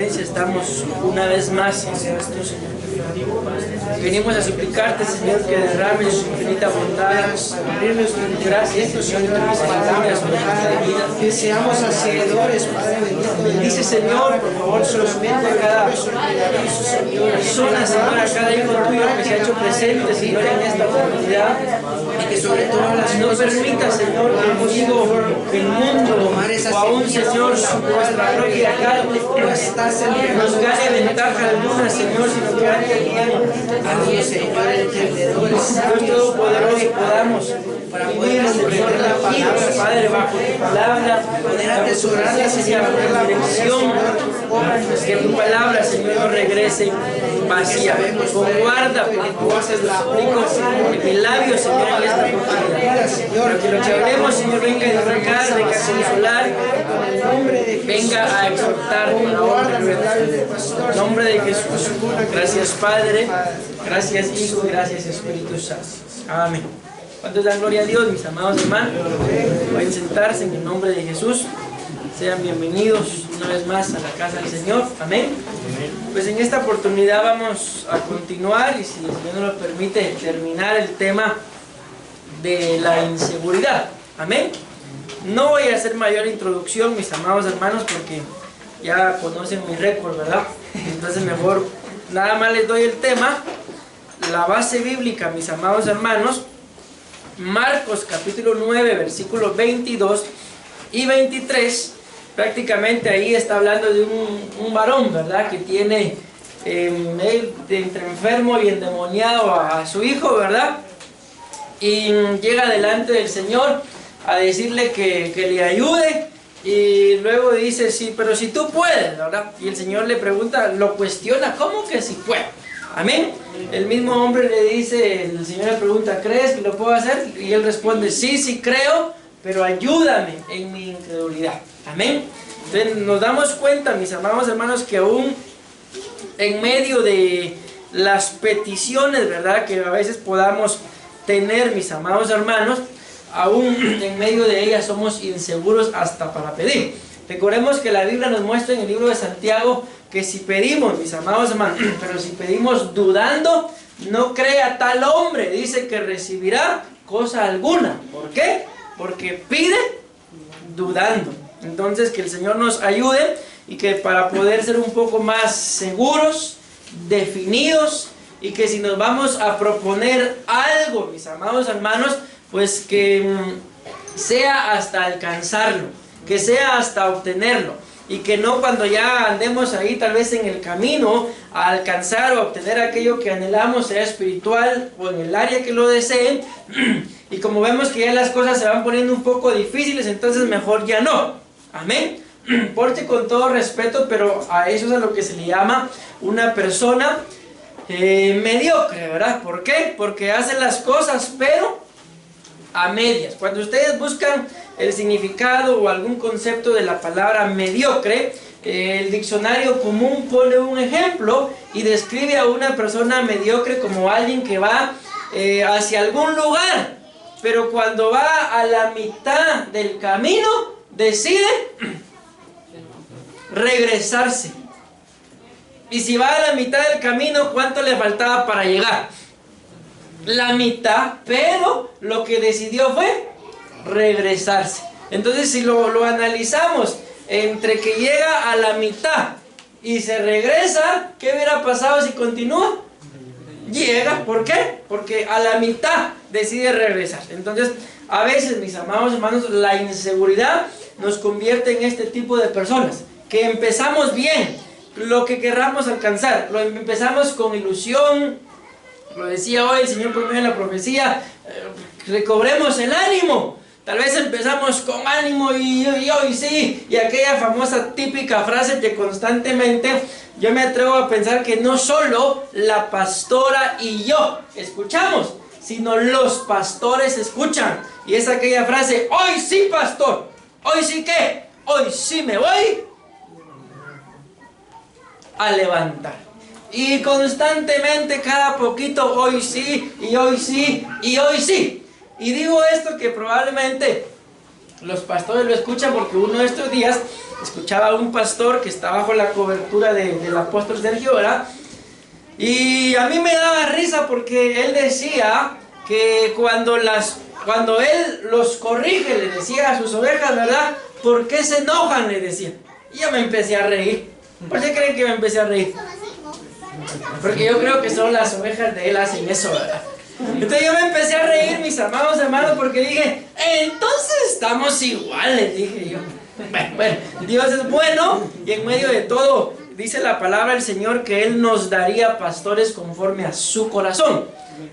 Estamos una vez más, venimos a suplicarte, Señor, que derrames su infinita bondad, gracias, Señor, que seamos hacedores, Padre bendito. Bendice, Señor, por favor, solamente a cada persona, Señor, a cada hijo tuyo que se ha hecho presente, Señor, en esta oportunidad, Y que sobre todo las no permita, Señor, que el mundo, o aún, Señor, nuestra propia carne, nos gane ventaja alguna, Señor, sino que Dios, Señor, entendedores, Dios Todopoderoso podamos para poder comprender la palabra, Padre, bajo tu palabra, poder atesorarla, Señor, por la dirección, que tu palabra, Señor, no regrese vacía. Con guarda, porque tú haces los suplico en mi labio, Señor, en esta oportunidad. Señor, que lo que hablemos, Señor, venga a edificar, venga a consolar, venga a exhortar con la honra y gloria. En nombre de Jesús. Gracias, Padre. Gracias, Hijo. Gracias, Espíritu Santo. Amén. ¿Cuántos dan gloria a Dios, mis amados hermanos? Pueden sentarse en el nombre de Jesús. Sean bienvenidos una vez más a la casa del Señor. Amén. Pues en esta oportunidad vamos a continuar y, si el Señor nos lo permite, terminar el tema de la inseguridad. Amén. No voy a hacer mayor introducción, mis amados hermanos, porque ya conocen mi récord, ¿verdad? Entonces mejor nada más les doy el tema, la base bíblica, mis amados hermanos. Marcos capítulo 9, versículos 22 y 23. Prácticamente ahí está hablando de un varón, ¿verdad? Que tiene entre enfermo y endemoniado a su hijo, ¿verdad? Y llega delante del Señor a decirle que le ayude, y luego dice, sí, pero si tú puedes, ¿verdad? Y el Señor le pregunta, lo cuestiona, ¿cómo que si puedo? Amén. El mismo hombre le dice, el Señor le pregunta, ¿crees que lo puedo hacer? Y él responde, sí, sí creo, pero ayúdame en mi incredulidad. Amén. Entonces nos damos cuenta, mis amados hermanos, que aún en medio de las peticiones, ¿verdad?, que a veces podamos tener, mis amados hermanos, aún en medio de ellas somos inseguros hasta para pedir. Recordemos que la Biblia nos muestra en el libro de Santiago que si pedimos, mis amados hermanos, pero si pedimos dudando, no crea tal hombre, dice, que recibirá cosa alguna. ¿Por qué? Porque pide dudando. Entonces, que el Señor nos ayude y que para poder ser un poco más seguros, definidos, y que si nos vamos a proponer algo, mis amados hermanos, pues que sea hasta alcanzarlo, que sea hasta obtenerlo, y que no cuando ya andemos ahí tal vez en el camino a alcanzar o obtener aquello que anhelamos, sea espiritual o en el área que lo deseen, y como vemos que ya las cosas se van poniendo un poco difíciles, entonces mejor ya no. Amén. Porque con todo respeto, pero a eso es a lo que se le llama una persona mediocre, ¿verdad? ¿Por qué? Porque hace las cosas pero a medias. Cuando ustedes buscan el significado o algún concepto de la palabra mediocre, el diccionario común pone un ejemplo y describe a una persona mediocre como alguien que va hacia algún lugar, pero cuando va a la mitad del camino decide regresarse. Y si va a la mitad del camino, ¿cuánto le faltaba para llegar? La mitad, pero lo que decidió fue regresarse. Entonces, si lo analizamos, entre que llega a la mitad y se regresa, ¿qué hubiera pasado si continúa? Llega, ¿por qué? Porque a la mitad decide regresar. Entonces, a veces, mis amados hermanos, la inseguridad nos convierte en este tipo de personas, que empezamos bien lo que querramos alcanzar, lo empezamos con ilusión. Lo decía hoy el Señor por medio de la profecía, recobremos el ánimo. Tal vez empezamos con ánimo y hoy sí, y aquella famosa típica frase que constantemente yo me atrevo a pensar que no solo la pastora y yo escuchamos, sino los pastores escuchan. Y es aquella frase, hoy sí, pastor, hoy sí que, hoy sí me voy a levantar. Y constantemente, cada poquito, hoy sí, y hoy sí, y hoy sí. Y digo esto que probablemente los pastores lo escuchan porque uno de estos días escuchaba a un pastor que está bajo la cobertura del apóstol Sergio, ¿verdad? Y a mí me daba risa porque él decía que cuando él los corrige, le decía a sus ovejas, ¿verdad? ¿Por qué se enojan?, le decía. Y yo me empecé a reír. ¿Por qué creen que me empecé a reír? Porque yo creo que son las ovejas de él hacen eso, ¿verdad? Entonces yo me empecé a reír, mis amados hermanos, porque dije, entonces estamos iguales, dije yo. Bueno, Dios es bueno y en medio de todo, dice la palabra del Señor que Él nos daría pastores conforme a su corazón.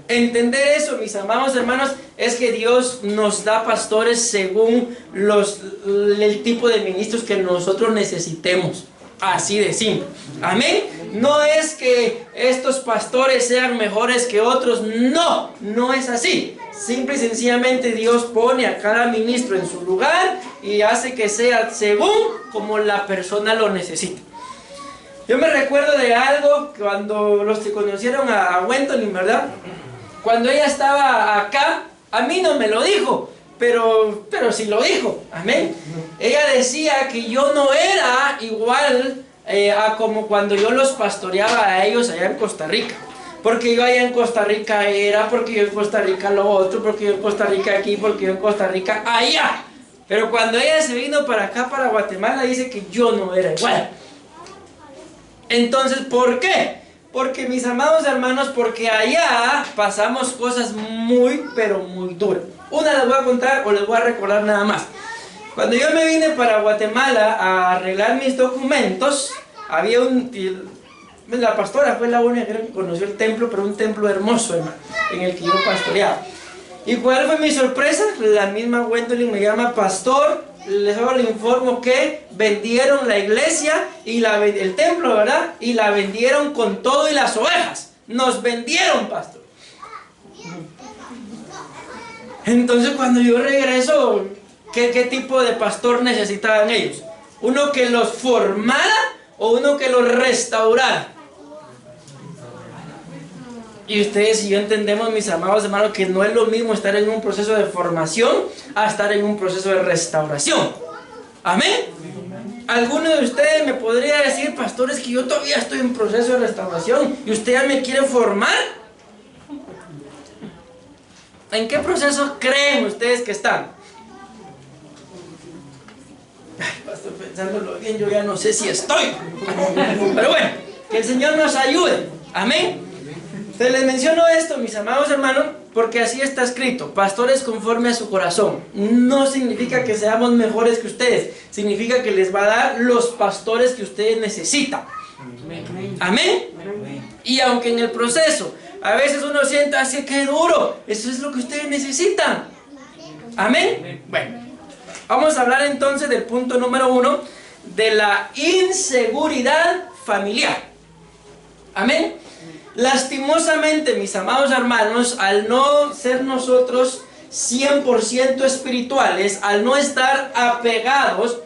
Entender eso, mis amados hermanos, es que Dios nos da pastores según el tipo de ministros que nosotros necesitemos. Así de simple. Amén. No es que estos pastores sean mejores que otros. No, no es así. Simple y sencillamente Dios pone a cada ministro en su lugar y hace que sea según como la persona lo necesita. Yo me recuerdo de algo cuando los que conocieron a Gwendolyn, ¿verdad? Cuando ella estaba acá, a mí no me lo dijo, pero sí lo dijo, amén. Ella decía que yo no era igual a como cuando yo los pastoreaba a ellos allá en Costa Rica. Porque yo allá en Costa Rica era, porque yo en Costa Rica lo otro, porque yo en Costa Rica aquí, porque yo en Costa Rica allá. Pero cuando ella se vino para acá, para Guatemala, dice que yo no era igual. Entonces, ¿por qué? Porque, mis amados hermanos, porque allá pasamos cosas muy, pero muy duras. Una les voy a contar o les voy a recordar nada más. Cuando yo me vine para Guatemala a arreglar mis documentos, había la pastora fue la única que conoció el templo, pero un templo hermoso, hermano, en el que yo pastoreaba. ¿Y cuál fue mi sorpresa? La misma Gwendolyn me llama: pastor, les informo que vendieron la iglesia y el templo, ¿verdad? Y la vendieron con todo y las ovejas. Nos vendieron, pastor. Entonces, cuando yo regreso, ¿qué tipo de pastor necesitaban ellos? ¿Uno que los formara o uno que los restaurara? Y ustedes y yo entendemos, mis amados hermanos, que no es lo mismo estar en un proceso de formación a estar en un proceso de restauración. ¿Amén? ¿Alguno de ustedes me podría decir, pastores, que yo todavía estoy en proceso de restauración y usted ya me quiere formar? ¿En qué proceso creen ustedes que están? Ay, pastor, pensándolo bien, yo ya no sé si estoy. Pero bueno, que el Señor nos ayude. Amén. Entonces les menciono esto, mis amados hermanos, porque así está escrito: pastores conforme a su corazón. No significa que seamos mejores que ustedes, significa que les va a dar los pastores que ustedes necesitan. Amén. Y aunque en el proceso a veces uno sienta así que duro, eso es lo que ustedes necesitan. Amén. Bueno, vamos a hablar entonces del punto número 1, de la inseguridad familiar. Amén. Lastimosamente, mis amados hermanos, al no ser nosotros 100% espirituales, al no estar apegados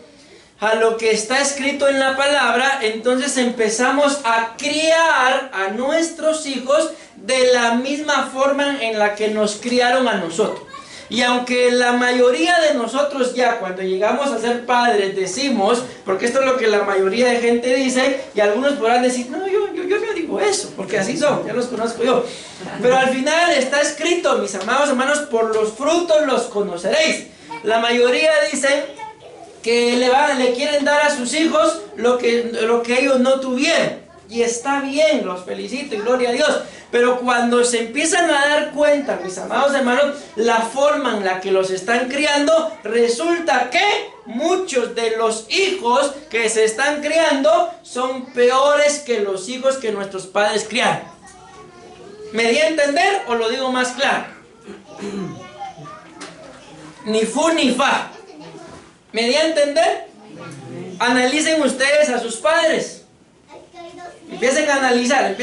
a lo que está escrito en la palabra, entonces empezamos a criar a nuestros hijos de la misma forma en la que nos criaron a nosotros. Y aunque la mayoría de nosotros ya cuando llegamos a ser padres decimos, porque esto es lo que la mayoría de gente dice, y algunos podrán decir, no, yo no digo eso, porque así son, ya los conozco yo. Pero al final está escrito, mis amados hermanos, por los frutos los conoceréis. La mayoría dicen que le quieren dar a sus hijos lo que ellos no tuvieron. Y está bien, los felicito y gloria a Dios. Pero cuando se empiezan a dar cuenta, mis amados hermanos, la forma en la que los están criando, resulta que muchos de los hijos que se están criando son peores que los hijos que nuestros padres criaron. ¿Me di a entender o lo digo más claro? Ni fu ni fa. ¿Me di a entender? Analicen ustedes a sus padres. Empiecen a analizar,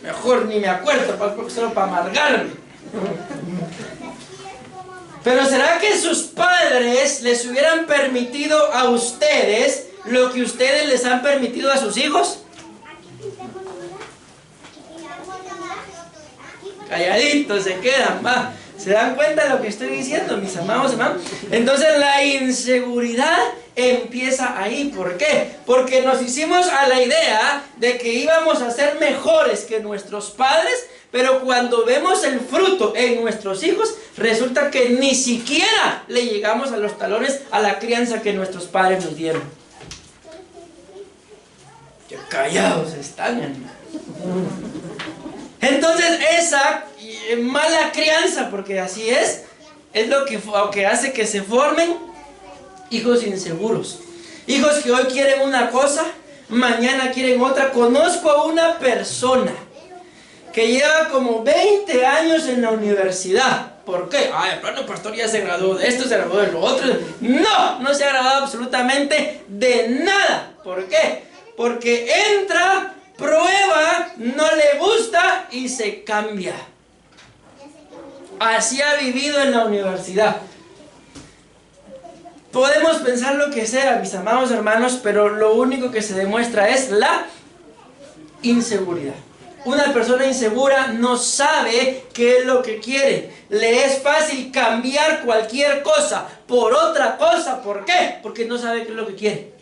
mejor ni me acuerdo, porque solo para amargarme. Pero ¿será que sus padres les hubieran permitido a ustedes lo que ustedes les han permitido a sus hijos? Calladitos se quedan, va. ¿Se dan cuenta de lo que estoy diciendo, mis amados hermanos? Entonces la inseguridad empieza ahí. ¿Por qué? Porque nos hicimos a la idea de que íbamos a ser mejores que nuestros padres, pero cuando vemos el fruto en nuestros hijos, resulta que ni siquiera le llegamos a los talones a la crianza que nuestros padres nos dieron. ¡Qué callados están, hermano! Entonces esa mala crianza, porque así es lo que hace que se formen hijos inseguros. Hijos que hoy quieren una cosa, mañana quieren otra. Conozco a una persona que lleva como 20 años en la universidad. ¿Por qué? El plano pastor ya se graduó de esto, se graduó de lo otro. No se ha graduado absolutamente de nada. ¿Por qué? Porque entra, prueba, no le gusta y se cambia. Así ha vivido en la universidad. Podemos pensar lo que sea, mis amados hermanos, pero lo único que se demuestra es la inseguridad. Una persona insegura no sabe qué es lo que quiere. Le es fácil cambiar cualquier cosa por otra cosa. ¿Por qué? Porque no sabe qué es lo que quiere.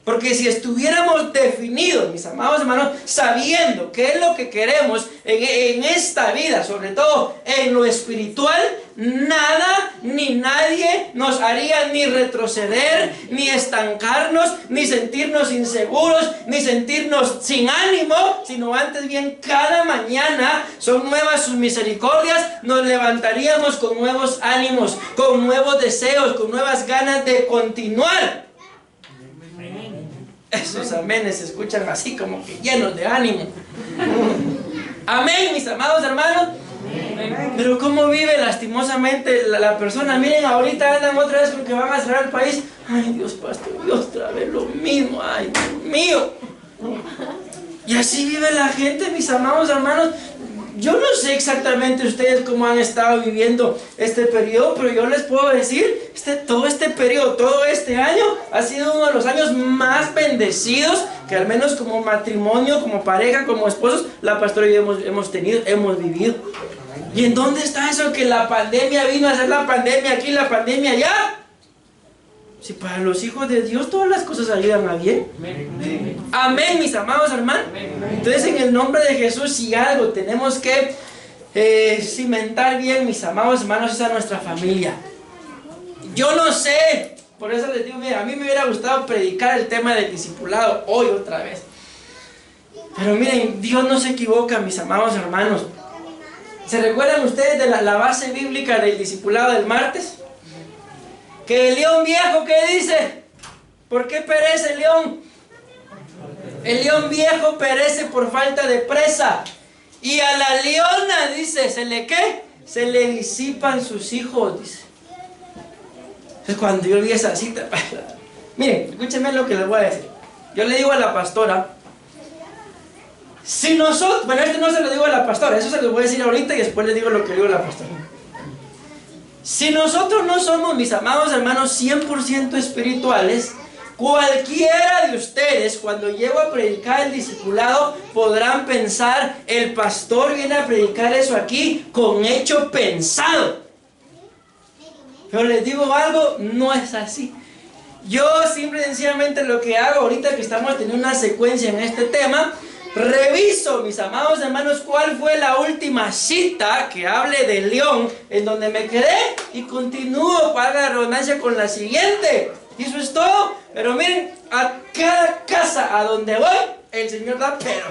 Porque si estuviéramos definidos, mis amados hermanos, sabiendo qué es lo que queremos en esta vida, sobre todo en lo espiritual, nada ni nadie nos haría ni retroceder, ni estancarnos, ni sentirnos inseguros, ni sentirnos sin ánimo, sino antes bien cada mañana son nuevas sus misericordias, nos levantaríamos con nuevos ánimos, con nuevos deseos, con nuevas ganas de continuar. Esos amenes se escuchan así como que llenos de ánimo. Amén, mis amados hermanos. Pero ¿cómo vive lastimosamente la persona? Miren, ahorita andan otra vez con que van a cerrar el país. Ay, Dios, pastor, Dios, otra vez lo mismo. Ay, Dios mío. Y así vive la gente, mis amados hermanos. Yo no sé exactamente ustedes cómo han estado viviendo este periodo, pero yo les puedo decir, todo este periodo, todo este año ha sido uno de los años más bendecidos que al menos como matrimonio, como pareja, como esposos, la pastora y yo hemos vivido. ¿Y en dónde está eso que la pandemia vino a ser la pandemia aquí, la pandemia allá? Si para los hijos de Dios todas las cosas ayudan a bien. Amén, mis amados hermanos. Entonces en el nombre de Jesús, si algo tenemos que cimentar bien, mis amados hermanos, es a nuestra familia. Yo no sé, por eso les digo, mira, a mí me hubiera gustado predicar el tema del discipulado hoy otra vez. Pero miren, Dios no se equivoca, mis amados hermanos. ¿Se recuerdan ustedes de la base bíblica del discipulado del martes? Que el león viejo, ¿qué dice? ¿Por qué perece el león? El león viejo perece por falta de presa. Y a la leona, dice, ¿se le qué? Se le disipan sus hijos, dice. Entonces cuando yo vi esa cita, miren, escúchenme lo que les voy a decir. Yo le digo a la pastora, si nosotros, bueno, esto no se lo digo a la pastora, eso se lo voy a decir ahorita y después les digo lo que digo a la pastora. Si nosotros no somos, mis amados hermanos, 100% espirituales, cualquiera de ustedes, cuando llego a predicar el discipulado, podrán pensar, el pastor viene a predicar eso aquí con hecho pensado. Pero les digo algo, no es así. Yo simple y sencillamente lo que hago ahorita que estamos teniendo una secuencia en este tema, reviso, mis amados hermanos, cuál fue la última cita que hable del león en donde me quedé y continúo, valga la redundancia, con la siguiente. Y eso es todo. Pero miren, a cada casa a donde voy, el Señor da pero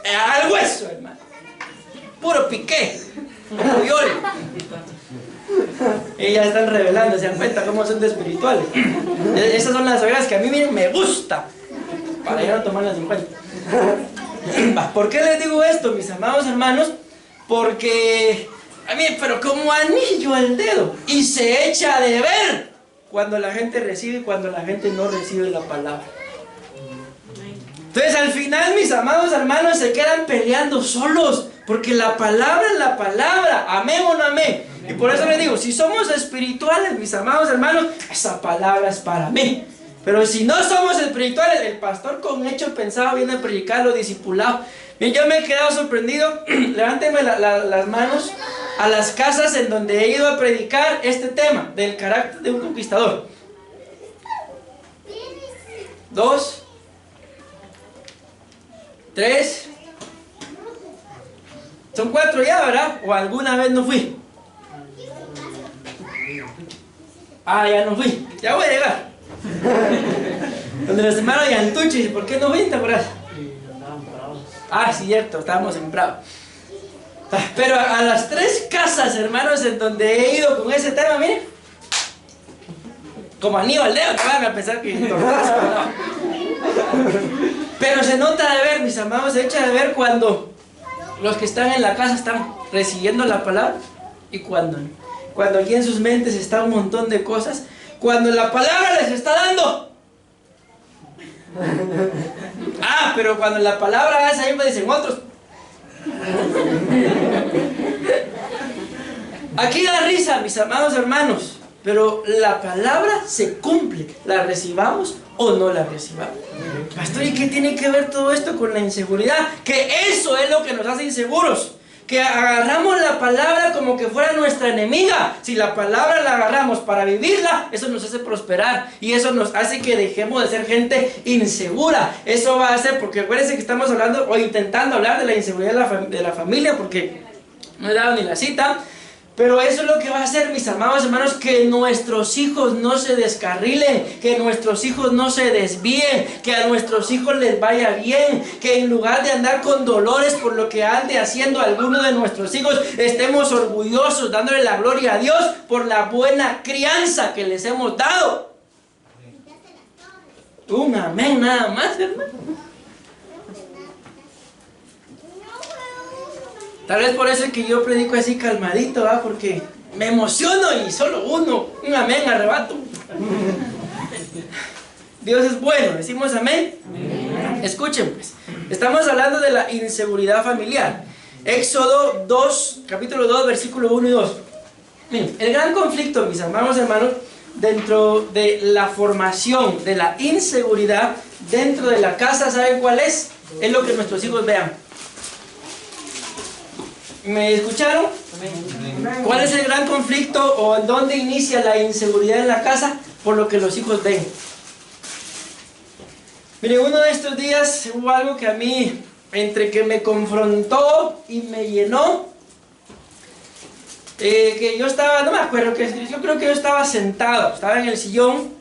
al hueso, hermano. Puro piqué, como yo. Y ya están revelando, se dan cuenta cómo son de espirituales. Esas son las ovejas que a mí miren, me gusta, para ya no tomarlas en cuenta. ¿Por qué les digo esto, mis amados hermanos? Porque a mí, pero como anillo al dedo, y se echa de ver cuando la gente recibe y cuando la gente no recibe la palabra. Entonces al final, mis amados hermanos, se quedan peleando solos, porque la palabra es la palabra, amén o no amén. Y por eso les digo, si somos espirituales, mis amados hermanos, esa palabra es para mí. Pero si no somos espirituales, el pastor con hecho pensado viene a predicar los discipulados. Bien, yo me he quedado sorprendido. Levánteme las manos. a las casas en donde he ido a predicar este tema del carácter de un conquistador. 2, 3, son 4 ya, ¿verdad? ¿O alguna vez no fui? Ya no fui, ya voy a llegar. Donde los hermanos Yantuchi dice, ¿por qué no viste por ahí? Sí, cierto, estábamos en Bravo. Pero a las 3 casas, hermanos, en donde he ido con ese tema, miren, como Aníbal Leo, te van a pensar que pero se nota de ver, mis amados, se echa de ver cuando los que están en la casa están recibiendo la palabra y cuando aquí en sus mentes está un montón de cosas, cuando la palabra les está dando. Pero cuando la palabra es ahí, me dicen otros. Aquí da risa, mis amados hermanos, pero la palabra se cumple, la recibamos o no la recibamos. Pastor, ¿y qué tiene que ver todo esto con la inseguridad? Que eso es lo que nos hace inseguros. Que agarramos la palabra como que fuera nuestra enemiga. Si la palabra la agarramos para vivirla, eso nos hace prosperar. Y eso nos hace que dejemos de ser gente insegura. Eso va a hacer, porque acuérdense que estamos hablando o intentando hablar de la inseguridad de la familia, porque no he dado ni la cita. Pero eso es lo que va a hacer, mis amados hermanos, que nuestros hijos no se descarrilen, que nuestros hijos no se desvíen, que a nuestros hijos les vaya bien, que en lugar de andar con dolores por lo que ande haciendo alguno de nuestros hijos, estemos orgullosos, dándole la gloria a Dios por la buena crianza que les hemos dado. Un amén nada más, hermano. Tal vez por eso es que yo predico así calmadito, porque me emociono y solo un amén arrebato. Dios es bueno, decimos amén. Escuchen pues, estamos hablando de la inseguridad familiar. Éxodo 2, capítulo 2, versículo 1 y 2. Miren, el gran conflicto, mis amados hermanos, dentro de la formación de la inseguridad dentro de la casa, ¿saben cuál es? Es lo que nuestros hijos vean. ¿Me escucharon? ¿Cuál es el gran conflicto o en dónde inicia la inseguridad en la casa? Por lo que los hijos ven. Mire, uno de estos días hubo algo que a mí, entre que me confrontó y me llenó, que yo estaba, no me acuerdo, yo creo que yo estaba sentado, estaba en el sillón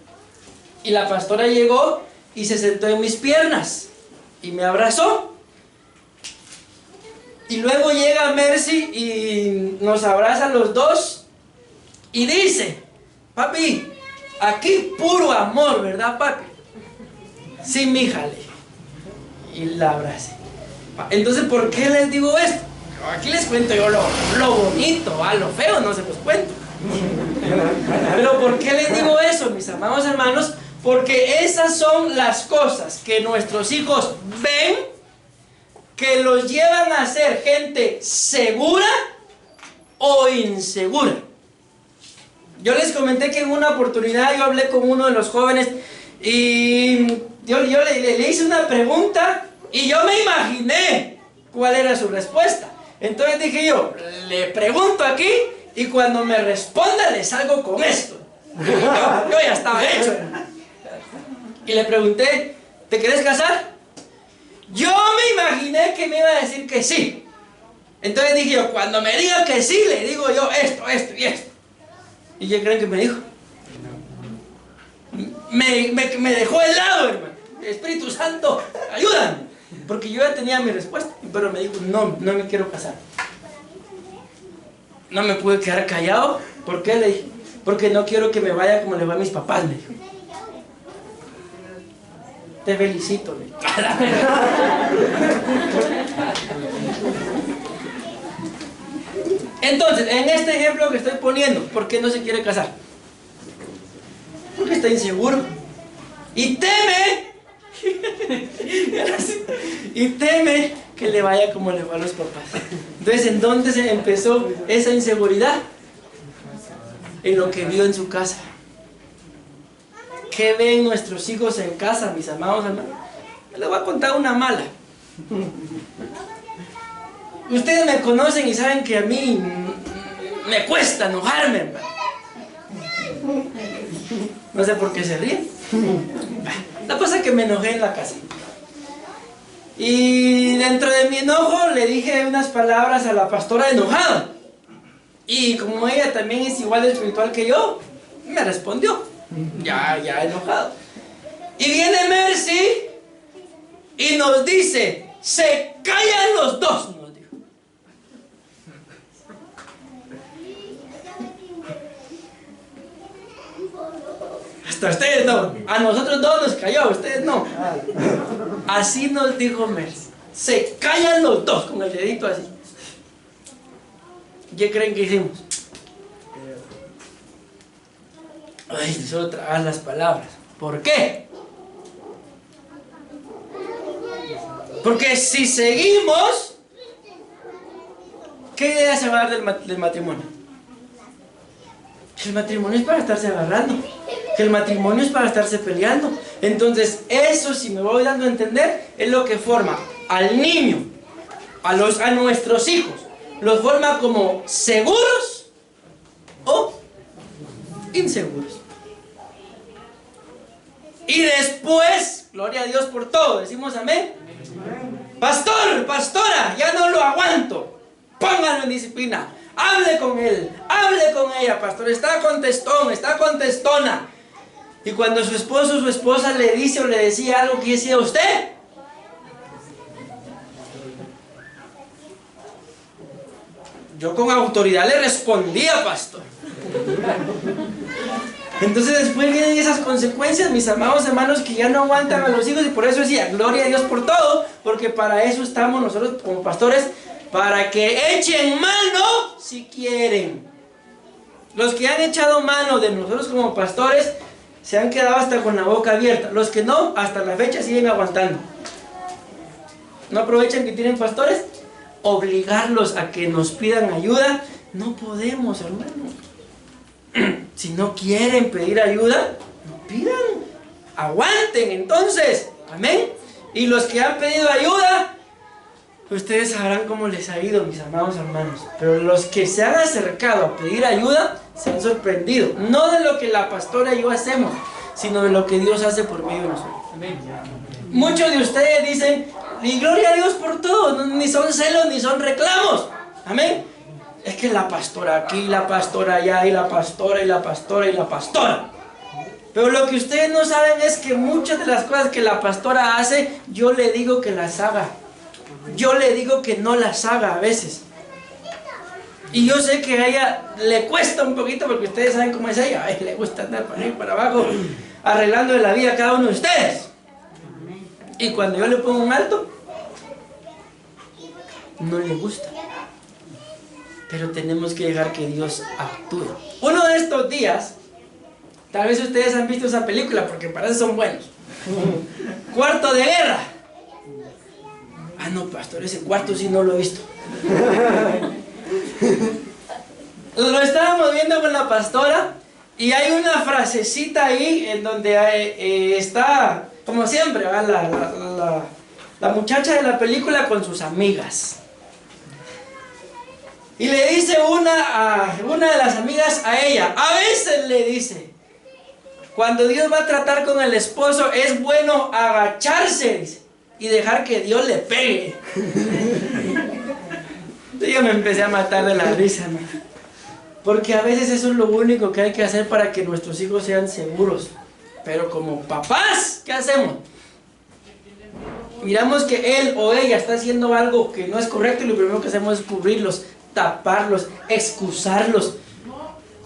y la pastora llegó y se sentó en mis piernas y me abrazó. Y luego llega Mercy y nos abraza a los dos y dice, papi, aquí puro amor, ¿verdad, papi? Sí, mija, le dije. Y la abracé. Entonces, ¿por qué les digo esto? Aquí les cuento yo lo bonito, lo feo no se los cuento. Pero ¿por qué les digo eso, mis amados hermanos? Porque esas son las cosas que nuestros hijos ven, que los llevan a ser gente segura o insegura. Yo les comenté que en una oportunidad yo hablé con uno de los jóvenes y yo le hice una pregunta y yo me imaginé cuál era su respuesta. Entonces dije yo, le pregunto aquí y cuando me responda le salgo con esto. Yo ya estaba hecho. Y le pregunté, ¿te quieres casar? Yo me imaginé que me iba a decir que sí. Entonces dije yo, cuando me diga que sí, le digo yo esto y esto. ¿Y qué creen que me dijo? Me dejó helado, hermano. Espíritu Santo, ayúdame. Porque yo ya tenía mi respuesta. Pero me dijo, no me quiero casar. No me pude quedar callado. ¿Por qué? Le dije, porque no quiero que me vaya como le va a mis papás, me dijo. Te felicito, le dije. Entonces, en este ejemplo que estoy poniendo, ¿por qué no se quiere casar? Porque está inseguro. Y teme que le vaya como le va a los papás. Entonces, ¿en dónde se empezó esa inseguridad? En lo que vio en su casa. ¿Qué ven nuestros hijos en casa, mis amados hermanos? Les voy a contar una mala. Ustedes me conocen y saben que a mí Me cuesta enojarme, hermano. No sé por qué se ríen. La cosa es que me enojé en la casa. Y dentro de mi enojo le dije unas palabras a la pastora enojada. Y como ella también es igual de espiritual que yo, me respondió. Ya enojado. Y viene Mercy y nos dice, se callan los dos, nos dijo. Hasta ustedes no. A nosotros dos nos cayó, a ustedes no. Así nos dijo Mercy. Se callan los dos, con el dedito así. ¿Qué creen que hicimos? Ay, solo tragar las palabras. ¿Por qué? Porque si seguimos, ¿qué idea se va a dar del matrimonio? Que el matrimonio es para estarse agarrando, que el matrimonio es para estarse peleando. Entonces eso, si me voy dando a entender, es lo que forma al niño, a nuestros hijos. Los forma como seguros o inseguros. Y después, gloria a Dios por todo, decimos amén. Pastor, pastora, ya no lo aguanto. Pónganlo en disciplina. Hable con él, hable con ella, pastor. Está contestón, está contestona. Y cuando su esposo o su esposa le dice o le decía algo que decía usted, yo con autoridad le respondía, pastor. Entonces después vienen esas consecuencias, mis amados hermanos, que ya no aguantan a los hijos. Y por eso decía, gloria a Dios por todo, porque para eso estamos nosotros como pastores, para que echen mano si quieren. Los que han echado mano de nosotros como pastores se han quedado hasta con la boca abierta. Los que no, hasta la fecha siguen aguantando. ¿No aprovechan que tienen pastores? Obligarlos a que nos pidan ayuda, no podemos, hermanos. Si no quieren pedir ayuda, no pidan, aguanten entonces, amén. Y los que han pedido ayuda, ustedes sabrán cómo les ha ido, mis amados hermanos. Pero los que se han acercado a pedir ayuda se han sorprendido, no de lo que la pastora y yo hacemos, sino de lo que Dios hace por medio de nosotros, amén. Muchos de ustedes dicen, y gloria a Dios por todo, ni son celos ni son reclamos, amén. Es que la pastora aquí, la pastora allá, y la pastora, y la pastora, y la pastora. Pero lo que ustedes no saben es que muchas de las cosas que la pastora hace, yo le digo que las haga. Yo le digo que no las haga a veces. Y yo sé que a ella le cuesta un poquito, porque ustedes saben cómo es ella. A ella le gusta andar para arriba y para abajo, arreglando la vida a cada uno de ustedes. Y cuando yo le pongo un alto, no le gusta. Pero tenemos que dejar que Dios actúe. Uno de estos días, tal vez ustedes han visto esa película, porque para eso son buenos. Cuarto de Guerra. Ah, no, pastor, ese cuarto sí no lo he visto. Lo estábamos viendo con la pastora y hay una frasecita ahí en donde está, como siempre, la muchacha de la película con sus amigas. Y le dice una de las amigas a ella, a veces le dice, cuando Dios va a tratar con el esposo, es bueno agacharse, dice, y dejar que Dios le pegue. Yo me empecé a matar de la risa, ¿no? Porque a veces eso es lo único que hay que hacer para que nuestros hijos sean seguros. Pero como papás, ¿qué hacemos? Miramos que él o ella está haciendo algo que no es correcto y lo primero que hacemos es cubrirlos, taparlos, excusarlos.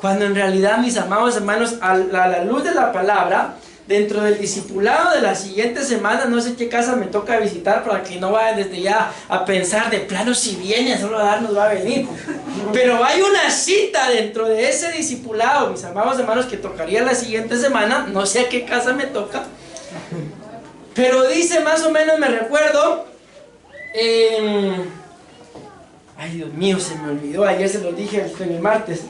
Cuando en realidad, mis amados hermanos, a la luz de la palabra, dentro del discipulado de la siguiente semana, no sé qué casa me toca visitar para que no vayan desde ya a pensar de plano si viene, solo a darnos va a venir. Pero hay una cita dentro de ese discipulado, mis amados hermanos, que tocaría la siguiente semana, no sé a qué casa me toca, pero dice más o menos, me recuerdo, ay Dios mío, se me olvidó, ayer se lo dije el martes.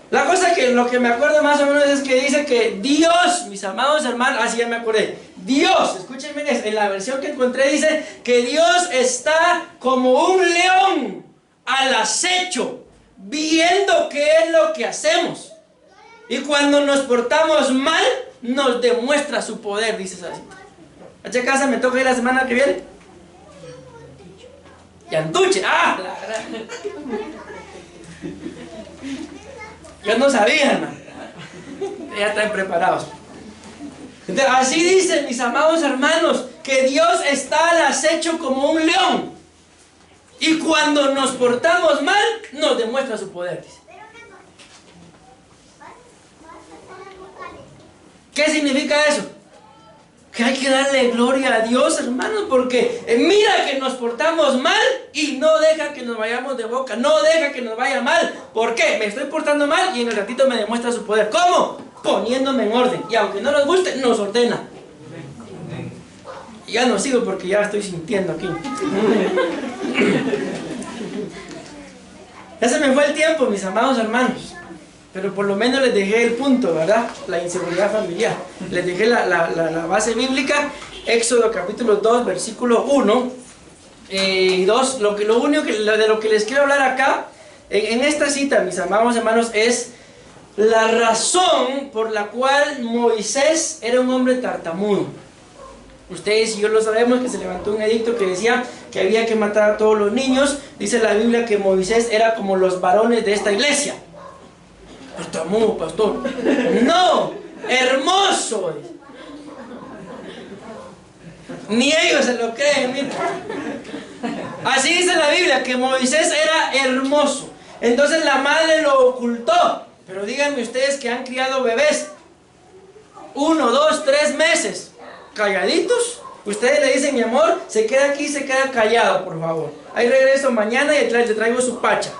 La cosa que lo que me acuerdo más o menos es que dice que Dios, mis amados hermanos, así ya me acordé, Dios, escúchenme, en la versión que encontré dice que Dios está como un león al acecho viendo qué es lo que hacemos. Y cuando nos portamos mal, nos demuestra su poder, dice esa cita. ¿A qué casa me toca ir la semana que viene? Yantuche. ¡Ah! Yo no sabía, hermano. Ya están preparados. Entonces, así dicen mis amados hermanos, que Dios está al acecho como un león. Y cuando nos portamos mal, nos demuestra su poder, dice. ¿Qué significa eso? Que hay que darle gloria a Dios, hermanos, porque mira que nos portamos mal y no deja que nos vayamos de boca, no deja que nos vaya mal. ¿Por qué? Me estoy portando mal y en el ratito me demuestra su poder. ¿Cómo? Poniéndome en orden. Y aunque no nos guste, nos ordena. Y ya no sigo porque ya estoy sintiendo aquí. Ya se me fue el tiempo, mis amados hermanos. Pero por lo menos les dejé el punto, ¿verdad? La inseguridad familiar. Les dejé la base bíblica. Éxodo capítulo 2, versículo 1 y 2. Lo único de lo que les quiero hablar acá, en esta cita, mis amados hermanos, es la razón por la cual Moisés era un hombre tartamudo. Ustedes y yo lo sabemos, que se levantó un edicto que decía que había que matar a todos los niños. Dice la Biblia que Moisés era como los varones de esta iglesia. Tartamudo, pastor. No, hermoso. Ni ellos se lo creen, mira. Así dice la Biblia, que Moisés era hermoso. Entonces la madre lo ocultó. Pero díganme ustedes que han criado bebés 1, 2, 3 meses calladitos. Ustedes le dicen, mi amor, se queda aquí, se queda callado, por favor. Ahí regreso mañana y le traigo su pacha.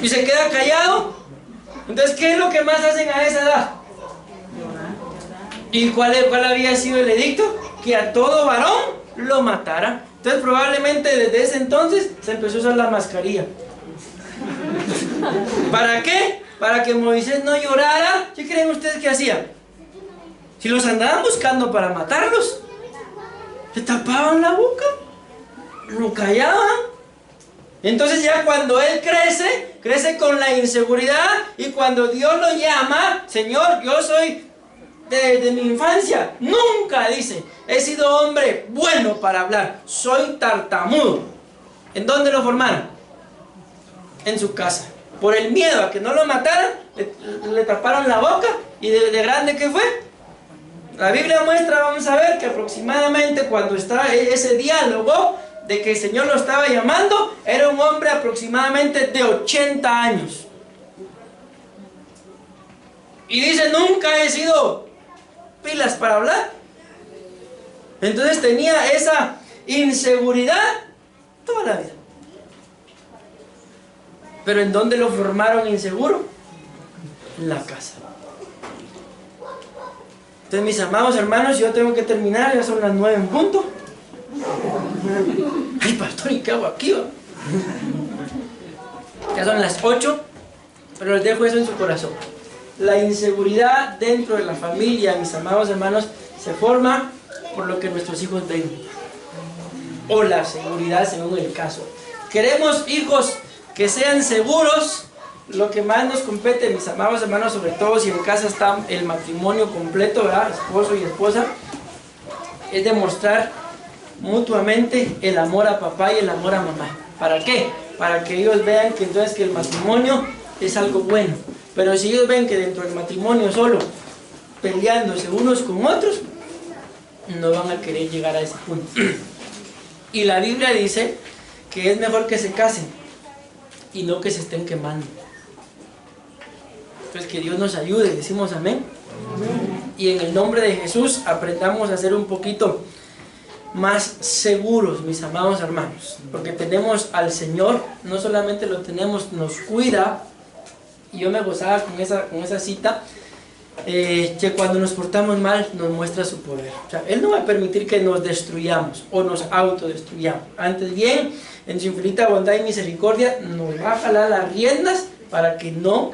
Y se queda callado. Entonces, ¿qué es lo que más hacen a esa edad? ¿Y cuál había sido el edicto? Que a todo varón lo matara. Entonces, probablemente desde ese entonces se empezó a usar la mascarilla. ¿Para qué? Para que Moisés no llorara. ¿Qué creen ustedes que hacía? Si los andaban buscando para matarlos, se tapaban la boca, lo callaban. Entonces ya cuando él crece con la inseguridad, y cuando Dios lo llama, Señor, yo soy desde mi infancia, nunca dice, he sido hombre bueno para hablar, soy tartamudo. ¿En dónde lo formaron? En su casa. Por el miedo a que no lo mataran, le taparon la boca, y de grande ¿qué fue? La Biblia muestra, vamos a ver, que aproximadamente cuando está ese diálogo de que el Señor lo estaba llamando, era un hombre aproximadamente de 80 años. Y dice, nunca he sido pilas para hablar. Entonces tenía esa inseguridad toda la vida. Pero ¿en dónde lo formaron inseguro? En la casa. Entonces, mis amados hermanos, yo tengo que terminar, ya son las 9 en punto. Ay, pastor, ¿y qué hago aquí? Ya son las 8, pero les dejo eso en su corazón. La inseguridad dentro de la familia, mis amados hermanos, se forma por lo que nuestros hijos ven, o la seguridad según el caso. Queremos hijos que sean seguros. Lo que más nos compete, mis amados hermanos, sobre todo si en casa está el matrimonio completo, ¿verdad? Esposo y esposa, es demostrar mutuamente el amor a papá y el amor a mamá. ¿Para qué? Para que ellos vean que entonces que el matrimonio es algo bueno. Pero si ellos ven que dentro del matrimonio solo peleándose unos con otros, no van a querer llegar a ese punto. Y la Biblia dice que es mejor que se casen y no que se estén quemando. Entonces que Dios nos ayude, decimos amén. Y en el nombre de Jesús aprendamos a ser un poquito más seguros, mis amados hermanos, porque tenemos al Señor, no solamente lo tenemos, nos cuida. Y yo me gozaba con esa cita, que cuando nos portamos mal nos muestra su poder. O sea, Él no va a permitir que nos destruyamos o nos autodestruyamos. Antes bien, en su infinita bondad y misericordia nos va a jalar las riendas para que no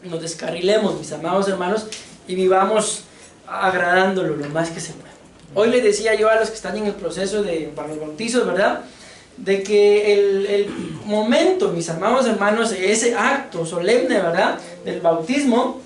nos descarrilemos, mis amados hermanos, y vivamos agradándolo lo más que se pueda. Hoy les decía yo a los que están en el proceso para los bautizos, ¿verdad? de que el momento, mis amados hermanos, ese acto solemne, ¿verdad?, del bautismo,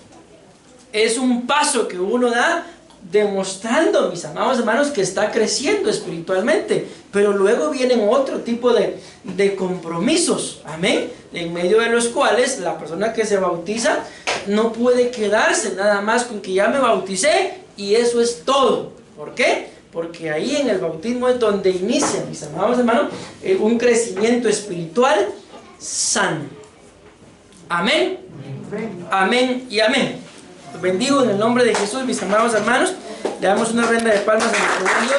es un paso que uno da demostrando, mis amados hermanos, que está creciendo espiritualmente. Pero luego vienen otro tipo de compromisos, amén, en medio de los cuales la persona que se bautiza no puede quedarse nada más con que ya me bauticé y eso es todo. ¿Por qué? Porque ahí en el bautismo es donde inicia, mis amados hermanos, un crecimiento espiritual sano. Amén, amén y amén. Los bendigo en el nombre de Jesús, mis amados hermanos. Le damos una ofrenda de palmas a nuestro Dios.